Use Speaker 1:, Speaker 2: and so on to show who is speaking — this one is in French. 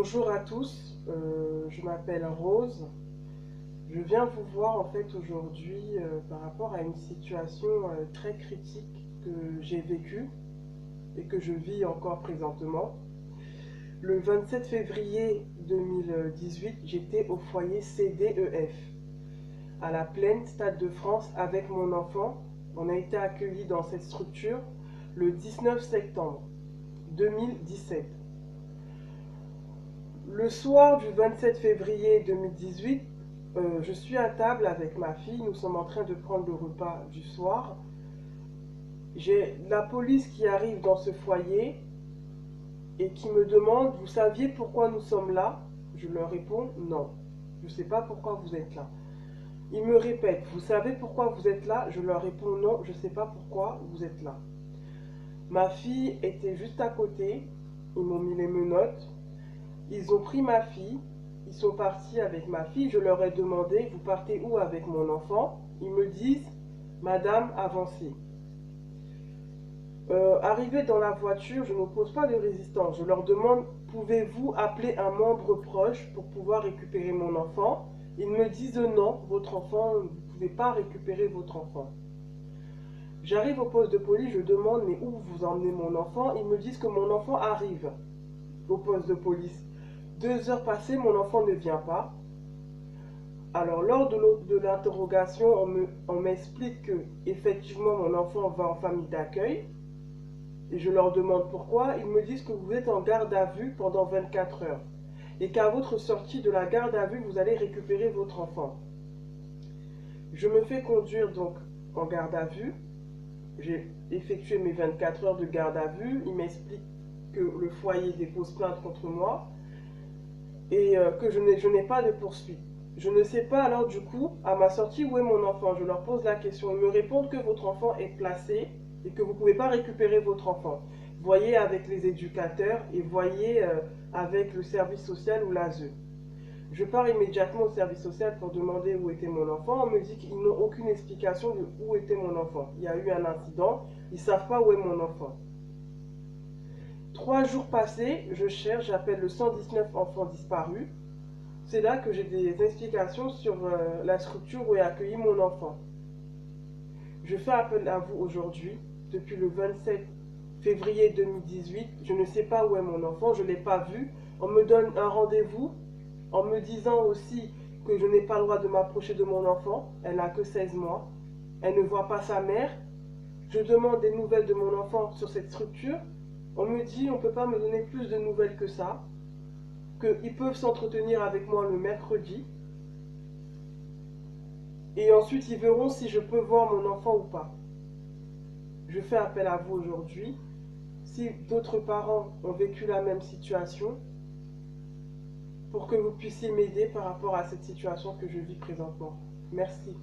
Speaker 1: Bonjour à tous, je m'appelle Rose. Je viens vous voir en fait aujourd'hui par rapport à une situation très critique que j'ai vécue et que je vis encore présentement. Le 27 février 2018, j'étais au foyer CDEF à la Plaine, Stade de France, avec mon enfant. On a été accueillis dans cette structure le 19 septembre 2017. Le soir du 27 février 2018, je suis à table avec ma fille, nous sommes en train de prendre le repas du soir. J'ai la police qui arrive dans ce foyer et qui me demande, vous saviez pourquoi nous sommes là? Je leur réponds, non, je ne sais pas pourquoi vous êtes là. Ils me répètent, vous savez pourquoi vous êtes là? Je leur réponds, non, je ne sais pas pourquoi vous êtes là. Ma fille était juste à côté, ils m'ont mis les menottes. Ils ont pris ma fille, ils sont partis avec ma fille. Je leur ai demandé, vous partez où avec mon enfant? Ils me disent, Madame, avancez. Arrivé dans la voiture, je n'oppose pas de résistance. Je leur demande, pouvez-vous appeler un membre proche pour pouvoir récupérer mon enfant? Ils me disent, non, votre enfant, vous ne pouvez pas récupérer votre enfant. J'arrive au poste de police, je demande, mais où vous emmenez mon enfant? Ils me disent que mon enfant arrive au poste de police. 2 heures passées, mon enfant ne vient pas. Alors, lors de l'interrogation, on m'explique que effectivement mon enfant va en famille d'accueil. Et je leur demande pourquoi. Ils me disent que vous êtes en garde à vue pendant 24 heures. Et qu'à votre sortie de la garde à vue, vous allez récupérer votre enfant. Je me fais conduire donc en garde à vue. J'ai effectué mes 24 heures de garde à vue. Ils m'expliquent que le foyer dépose plainte contre moi et que je n'ai pas de poursuite. Je ne sais pas alors du coup, à ma sortie, où est mon enfant? Je leur pose la question. Ils me répondent que votre enfant est placé et que vous ne pouvez pas récupérer votre enfant. Voyez avec les éducateurs et voyez avec le service social ou l'ASE. Je pars immédiatement au service social pour demander où était mon enfant. On me dit qu'ils n'ont aucune explication de où était mon enfant. Il y a eu un incident, ils ne savent pas où est mon enfant. 3 jours passés, je cherche, j'appelle le 119 enfants disparus. C'est là que j'ai des explications sur la structure où est accueilli mon enfant. Je fais appel à vous aujourd'hui, depuis le 27 février 2018. Je ne sais pas où est mon enfant, je ne l'ai pas vu. On me donne un rendez-vous en me disant aussi que je n'ai pas le droit de m'approcher de mon enfant. Elle n'a que 16 mois. Elle ne voit pas sa mère. Je demande des nouvelles de mon enfant sur cette structure. On me dit on ne peut pas me donner plus de nouvelles que ça, qu'ils peuvent s'entretenir avec moi le mercredi. Et ensuite, ils verront si je peux voir mon enfant ou pas. Je fais appel à vous aujourd'hui. Si d'autres parents ont vécu la même situation, pour que vous puissiez m'aider par rapport à cette situation que je vis présentement. Merci.